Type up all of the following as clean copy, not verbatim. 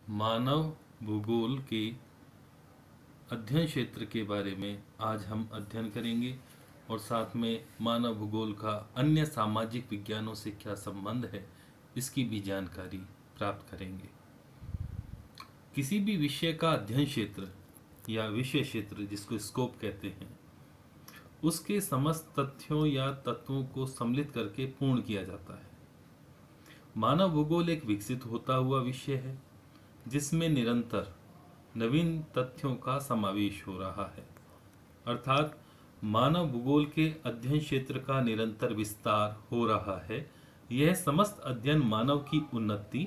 मानव भूगोल के अध्ययन क्षेत्र के बारे में आज हम अध्ययन करेंगे और साथ में मानव भूगोल का अन्य सामाजिक विज्ञानों से क्या संबंध है इसकी भी जानकारी प्राप्त करेंगे। किसी भी विषय का अध्ययन क्षेत्र या विषय क्षेत्र जिसको स्कोप कहते हैं, उसके समस्त तथ्यों या तत्वों को सम्मिलित करके पूर्ण किया जाता है। मानव भूगोल एक विकसित होता हुआ विषय है जिसमें निरंतर नवीन तथ्यों का समावेश हो रहा है, अर्थात मानव भूगोल के अध्ययन क्षेत्र का निरंतर विस्तार हो रहा है। यह समस्त अध्ययन मानव की उन्नति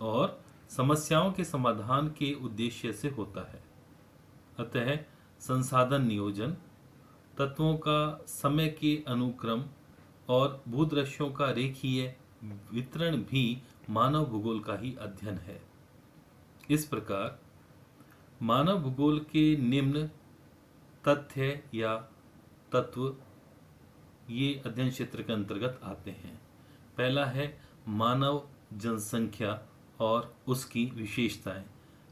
और समस्याओं के समाधान के उद्देश्य से होता है। अतः संसाधन नियोजन, तत्वों का समय के अनुक्रम और भूदृश्यों का रेखीय वितरण भी मानव भूगोल का ही अध्ययन है। इस प्रकार मानव भूगोल के निम्न तथ्य या तत्व ये अध्ययन क्षेत्र के अंतर्गत आते हैं। पहला है मानव जनसंख्या और उसकी विशेषताएं।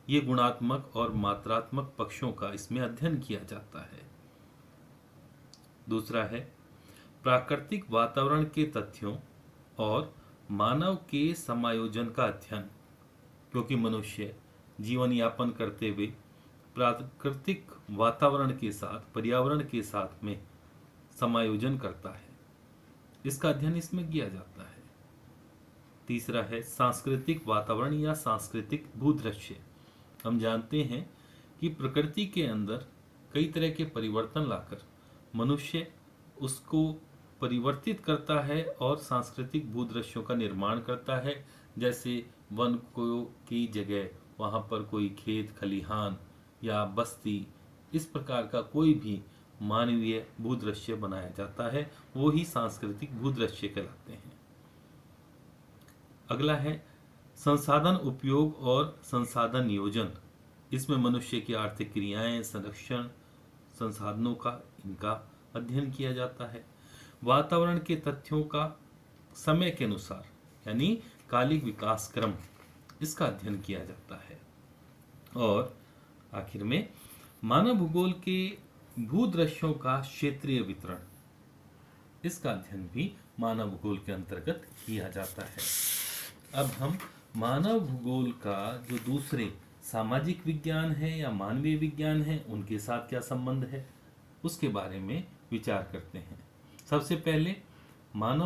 ये गुणात्मक और मात्रात्मक पक्षों का इसमें अध्ययन किया जाता है। दूसरा है प्राकृतिक वातावरण के तथ्यों और मानव के समायोजन का अध्ययन, क्योंकि मनुष्य जीवन यापन करते हुए प्राकृतिक वातावरण के साथ, पर्यावरण के साथ में समायोजन करता है, इसका अध्ययन इसमें किया जाता है। तीसरा है सांस्कृतिक वातावरण या सांस्कृतिक भूदृश्य। हम जानते हैं कि प्रकृति के अंदर कई तरह के परिवर्तन लाकर मनुष्य उसको परिवर्तित करता है और सांस्कृतिक भूदृश्यों का निर्माण करता है। जैसे वन को की जगह वहाँ पर कोई खेत खलिहान या बस्ती, इस प्रकार का कोई भी मानवीय भूदृश्य बनाया जाता है, वो ही सांस्कृतिक भूदृश्य कहलाते हैं। अगला है संसाधन उपयोग और संसाधन नियोजन। इसमें मनुष्य की आर्थिक क्रियाएं, संरक्षण, संसाधनों का इनका अध्ययन किया जाता है। वातावरण के तथ्यों का समय के अनुसार यानी कालिक विकास क्रम, इसका अध्ययन किया जाता है। और आखिर में मानव भूगोल के भूदृश्यों का क्षेत्रीय वितरण, इसका अध्ययन भी मानव भूगोल के अंतर्गत किया जाता है। अब हम मानव भूगोल का जो दूसरे सामाजिक विज्ञान है या मानवीय विज्ञान है, उनके साथ क्या संबंध है, उसके बारे में विचार करते हैं। सबसे पहले मानव